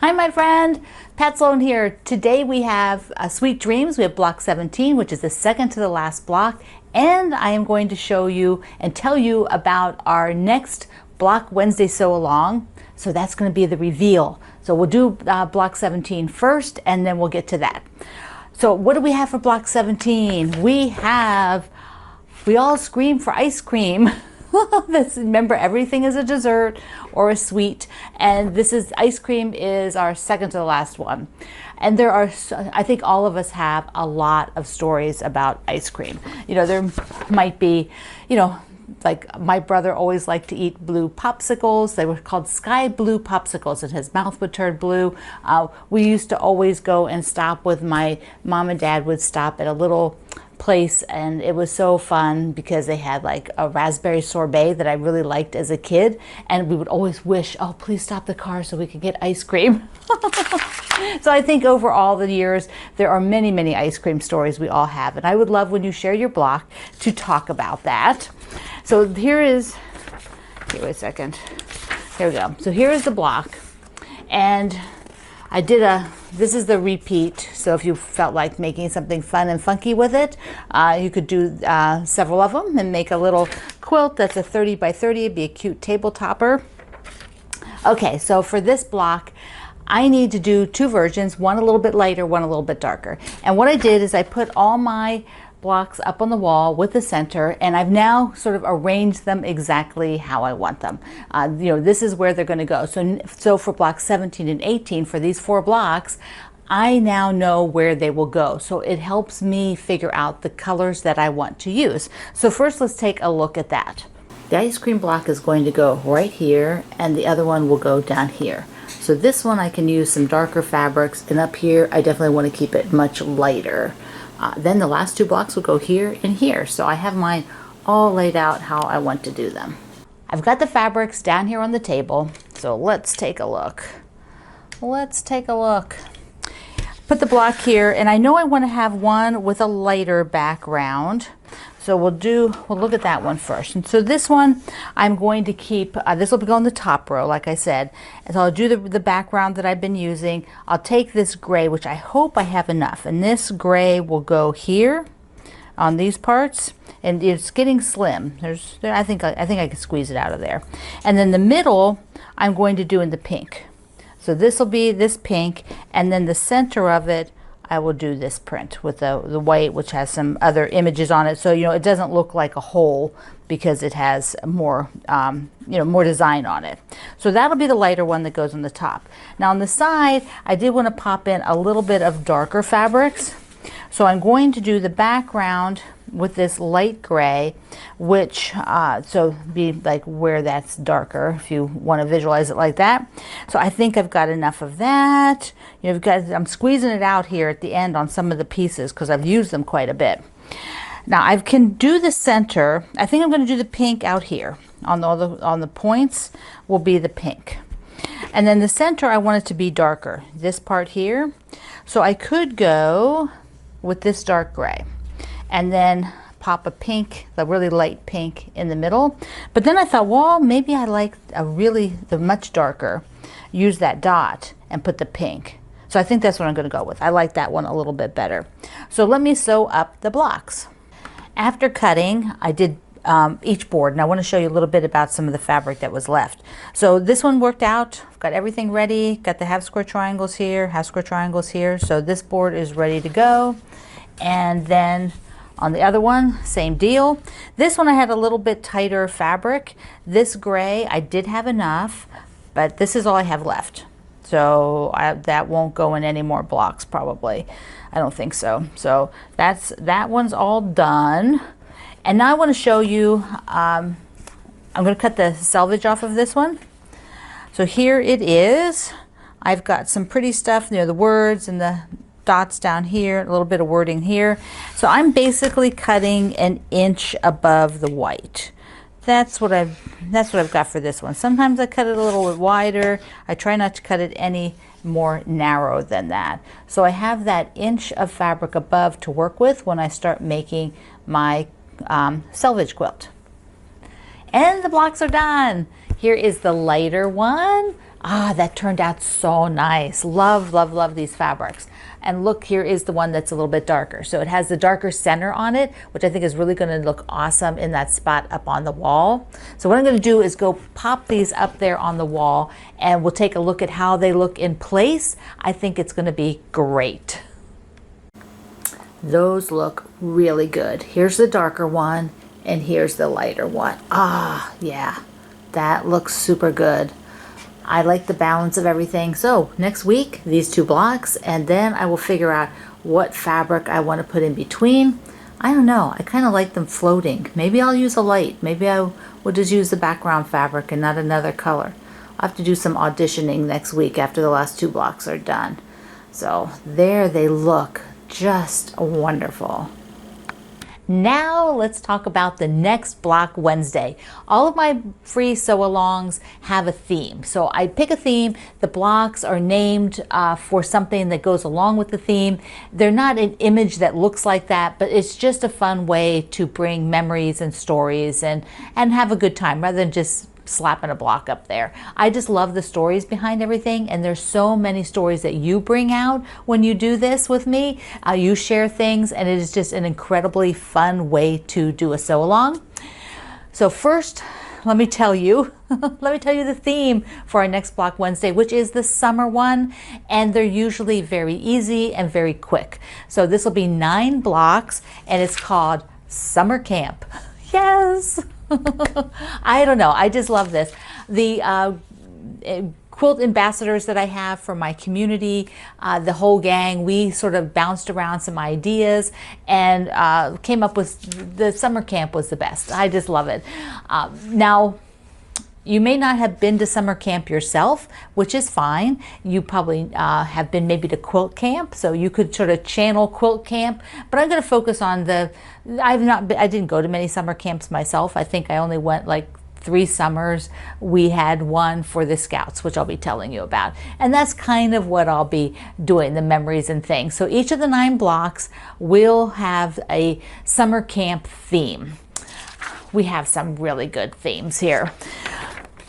Hi, my friend. Pat Sloan here. Today we have Sweet Dreams. We have block 17, which is the second to the last block. And I am going to show you and tell you about our next Block Wednesday Sew Along. So that's going to be the reveal. So we'll do block 17 first, and then we'll get to that. So what do we have for block 17? We all scream for ice cream. Remember, everything is a dessert or a sweet, and this is ice cream is our second to the last one. And there are, I think all of us have a lot of stories about ice cream. You know, there might be, like my brother always liked to eat blue popsicles. They were called sky blue popsicles, and his mouth would turn blue. We used to always go and stop with my mom and dad would stop at a little place, and it was so fun because they had like a raspberry sorbet that I really liked as a kid, and we would always wish, oh, please stop the car so we could get ice cream. So I think over all the years there are many ice cream stories we all have, and I would love when you share your block to talk about that. So wait a second, here we go. So here is the block, and this is the repeat, so if you felt like making something fun and funky with it, you could do several of them and make a little quilt that's a 30 by 30, it'd be a cute table topper. Okay, so for this block, I need to do two versions, one a little bit lighter, one a little bit darker. And what I did is I put all my blocks up on the wall with the center, and I've now sort of arranged them exactly how I want them. This is where they're going to go. So for blocks 17 and 18, for these 4 blocks, I now know where they will go. So it helps me figure out the colors that I want to use. So first, let's take a look at that. The ice cream block is going to go right here, and the other one will go down here. So this one I can use some darker fabrics, and up here I definitely want to keep it much lighter. Then the last 2 blocks will go here and here. So I have mine all laid out how I want to do them. I've got the fabrics down here on the table. So let's take a look. Let's take a look. Put the block here, and I know I want to have one with a lighter background. So we'll look at that one first. And so this one, I'm going to keep, this will go on the top row, like I said. And so I'll do the background that I've been using. I'll take this gray, which I hope I have enough. And this gray will go here on these parts. And it's getting slim. I think I can squeeze it out of there. And then the middle, I'm going to do in the pink. So this will be this pink, and then the center of it, I will do this print with the white, which has some other images on it. So, it doesn't look like a hole because it has more, more design on it. So that'll be the lighter one that goes on the top. Now on the side, I did want to pop in a little bit of darker fabrics. So I'm going to do the background with this light gray, which so be like where that's darker if you want to visualize it like that. So I think I've got enough of that. I'm squeezing it out here at the end on some of the pieces because I've used them quite a bit. Now I can do the center. I think I'm going to do the pink out here on the points will be the pink. And then the center, I want it to be darker, this part here. So I could go with this dark gray and then pop a pink, the really light pink in the middle. But then I thought, well, maybe I like the much darker, use that dot and put the pink. So I think that's what I'm going to go with. I like that one a little bit better. So let me sew up the blocks. After cutting, I did each board, and I want to show you a little bit about some of the fabric that was left. So this one worked out. I've got everything ready. Got the half square triangles here, half square triangles here. So this board is ready to go. And then on the other one, same deal. This one I had a little bit tighter fabric. This gray, I did have enough, but this is all I have left. So that won't go in any more blocks probably. I don't think so. So that one's all done. And now I want to show you, I'm going to cut the selvage off of this one. So here it is. I've got some pretty stuff, the words and the dots down here, a little bit of wording here. So I'm basically cutting an inch above the white. That's what I've got for this one. Sometimes I cut it a little bit wider. I try not to cut it any more narrow than that. So I have that inch of fabric above to work with when I start making my selvage quilt. And the blocks are done. Here is the lighter one. Ah, that turned out so nice. Love, love, love these fabrics. And look, here is the one that's a little bit darker. So it has the darker center on it, which I think is really going to look awesome in that spot up on the wall. So what I'm going to do is go pop these up there on the wall, and we'll take a look at how they look in place. I think it's going to be great. Those look really good. Here's the darker one, and here's the lighter one. Ah, yeah, that looks super good. I like the balance of everything. So next week, these 2 blocks, and then I will figure out what fabric I want to put in between. I don't know. I kind of like them floating. Maybe I'll use a light. Maybe I will just use the background fabric and not another color. I'll have to do some auditioning next week after the last 2 blocks are done. So there they look, just wonderful. Now let's talk about the next block Wednesday. All of my free sew-alongs have a theme. So I pick a theme. The blocks are named for something that goes along with the theme. They're not an image that looks like that, but it's just a fun way to bring memories and stories and have a good time rather than just slapping a block up there. I just love the stories behind everything, and there's so many stories that you bring out when you do this with me. You share things, and it is just an incredibly fun way to do a sew along. So first, let me tell you the theme for our next block Wednesday, which is the summer one, and they're usually very easy and very quick. So this will be 9 blocks, and it's called Summer Camp. Yes. I don't know. I just love this. The quilt ambassadors that I have for my community, the whole gang, we sort of bounced around some ideas and came up with the summer camp was the best. I just love it. Now, you may not have been to summer camp yourself, which is fine. You probably have been maybe to quilt camp, so you could sort of channel quilt camp. But I'm going to focus on I didn't go to many summer camps myself. I think I only went like 3 summers. We had one for the Scouts, which I'll be telling you about. And that's kind of what I'll be doing, the memories and things. So each of the 9 blocks will have a summer camp theme. We have some really good themes here.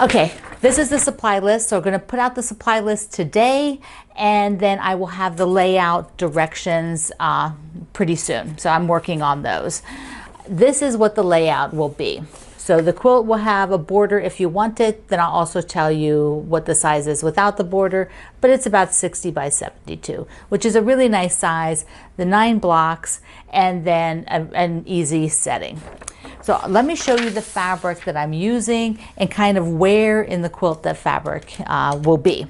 Okay, this is the supply list. So we're going to put out the supply list today, and then I will have the layout directions pretty soon. So I'm working on those. This is what the layout will be. So the quilt will have a border if you want it. Then I'll also tell you what the size is without the border, but it's about 60 by 72, which is a really nice size, the 9 blocks, and then an easy setting. So let me show you the fabric that I'm using and kind of where in the quilt that fabric will be.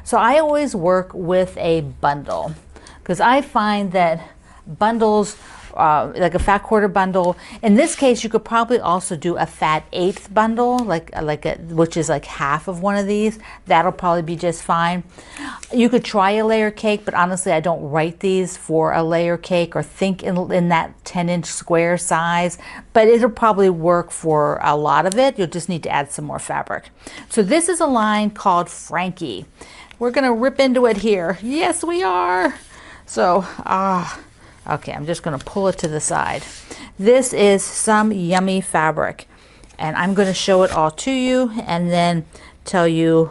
So I always work with a bundle because I find that bundles, like a fat quarter bundle. In this case, you could probably also do a fat 1/8 bundle, which is like half of one of these. That'll probably be just fine. You could try a layer cake, but honestly, I don't write these for a layer cake or think in that 10-inch square size, but it'll probably work for a lot of it. You'll just need to add some more fabric. So this is a line called Frankie. We're gonna rip into it here. Yes, we are. So, okay, I'm just going to pull it to the side. This is some yummy fabric, and I'm going to show it all to you and then tell you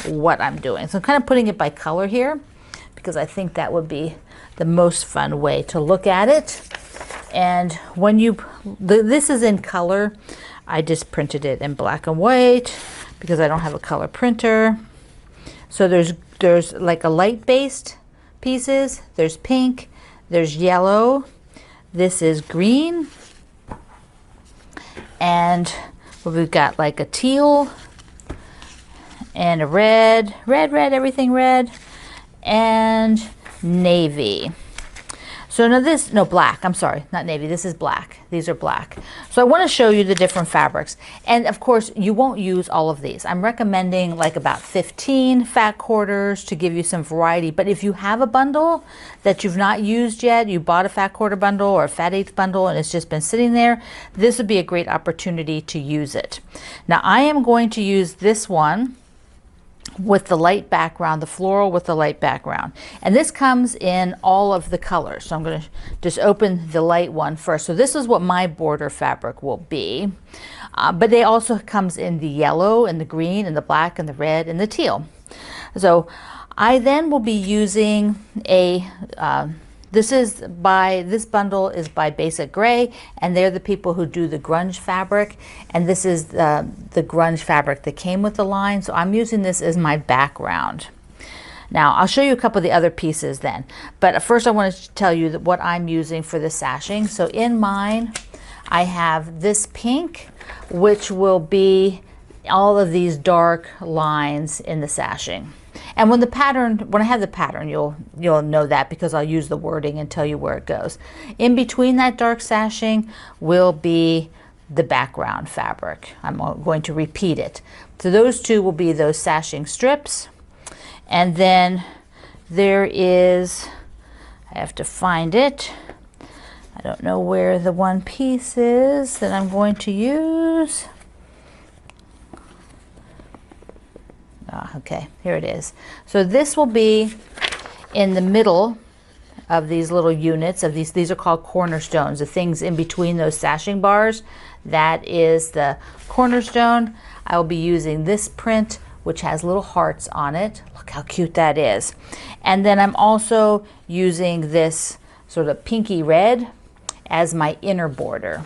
what I'm doing. So I'm kind of putting it by color here because I think that would be the most fun way to look at it. And when this is in color, I just printed it in black and white because I don't have a color printer. So there's like a light-based pieces, there's pink, there's yellow, this is green, and we've got like a teal and a red, everything red, and navy. So now black, I'm sorry, not navy, this is black. These are black. So I want to show you the different fabrics. And of course, you won't use all of these. I'm recommending like about 15 fat quarters to give you some variety. But if you have a bundle that you've not used yet, you bought a fat quarter bundle or a fat 1/8 bundle and it's just been sitting there, this would be a great opportunity to use it. Now I am going to use this one with the light background, the floral with the light background. And this comes in all of the colors. So I'm going to just open the light one first. So this is what my border fabric will be. But it also comes in the yellow and the green and the black and the red and the teal. So I then will be using a, this bundle is by Basic Gray, and they're the people who do the grunge fabric, and this is the grunge fabric that came with the line, so I'm using this as my background. Now I'll show you a couple of the other pieces then, but first I want to tell you that what I'm using for the sashing. So in mine I have this pink, which will be all of these dark lines in the sashing. And when I have the pattern, you'll know that, because I'll use the wording and tell you where it goes. In between that dark sashing will be the background fabric. I'm going to repeat it. So those two will be those sashing strips. And then there is, I have to find it. I don't know where the one piece is that I'm going to use. Okay, here it is. So this will be in the middle of these little units of these are called cornerstones, the things in between those sashing bars. That is the cornerstone. I will be using this print, which has little hearts on it. Look how cute that is. And then I'm also using this sort of pinky red as my inner border.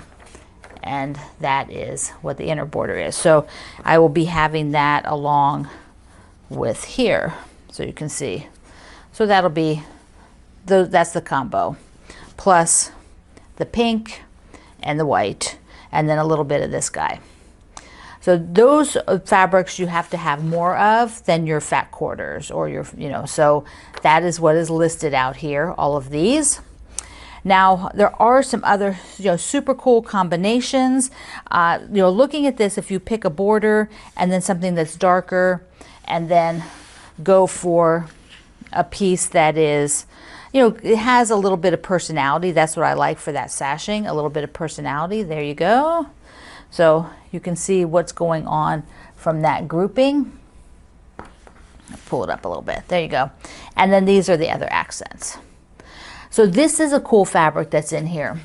And that is what the inner border is. So I will be having that along with here, so you can see. So that'll be, that's the combo, plus the pink and the white, and then a little bit of this guy. So those fabrics you have to have more of than your fat quarters or your, so that is what is listed out here, all of these. Now, there are some other, super cool combinations. Looking at this, if you pick a border and then something that's darker, and then go for a piece that is, it has a little bit of personality. That's what I like for that sashing, a little bit of personality. There you go. So you can see what's going on from that grouping. I'll pull it up a little bit. There you go. And then these are the other accents. So this is a cool fabric that's in here.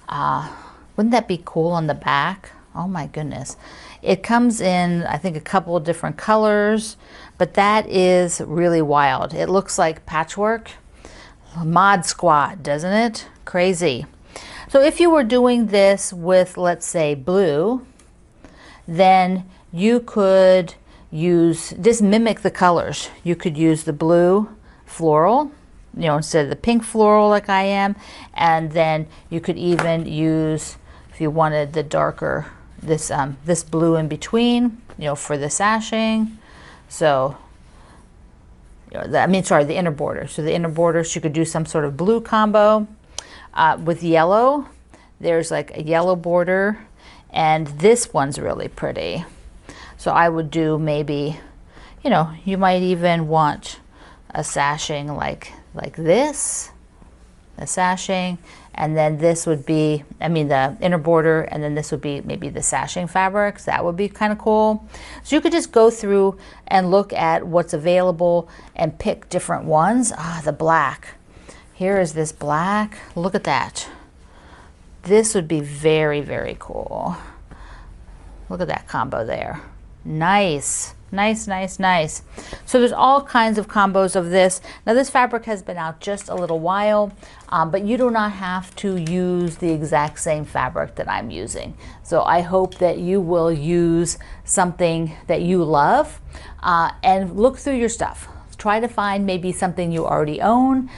Wouldn't that be cool on the back? Oh my goodness. It comes in, I think, a couple of different colors, but that is really wild. It looks like patchwork. Mod Squad, doesn't it? Crazy. So if you were doing this with, let's say, blue, then you could just mimic the colors. You could use the blue floral, instead of the pink floral like I am, and then you could even use, if you wanted the darker, this blue in between, for the sashing. So, the inner border. So the inner borders, you could do some sort of blue combo with yellow. There's like a yellow border, and this one's really pretty. So I would do maybe, you might even want a sashing like this, a sashing, and then this would be, the inner border, and then this would be maybe the sashing fabrics. That would be kind of cool. So you could just go through and look at what's available and pick different ones. The black. Here is this black. Look at that. This would be very, very cool. Look at that combo there. Nice. Nice, nice, nice. So there's all kinds of combos of this. Now this fabric has been out just a little while, but you do not have to use the exact same fabric that I'm using. So I hope that you will use something that you love and look through your stuff. Try to find maybe something you already own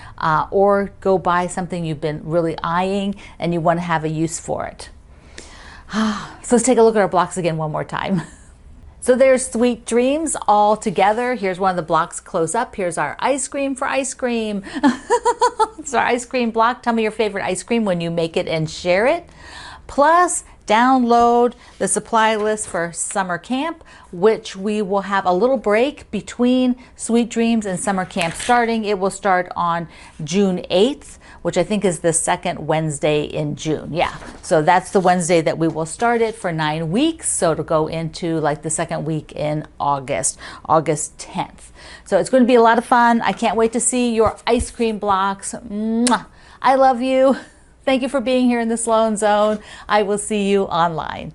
or go buy something you've been really eyeing and you want to have a use for it. So let's take a look at our blocks again one more time. So there's Sweet Dreams all together. Here's one of the blocks close up. Here's our ice cream for ice cream. It's our ice cream block. Tell me your favorite ice cream when you make it and share it. Plus, download the supply list for summer camp, which we will have a little break between Sweet Dreams and summer camp starting. It will start on June 8th, which I think is the second Wednesday in June. Yeah, so that's the Wednesday that we will start it for 9 weeks. So to go into like the second week in August, August 10th. So it's going to be a lot of fun. I can't wait to see your ice cream blocks. Mwah. I love you. Thank you for being here in the Sloan Zone. I will see you online.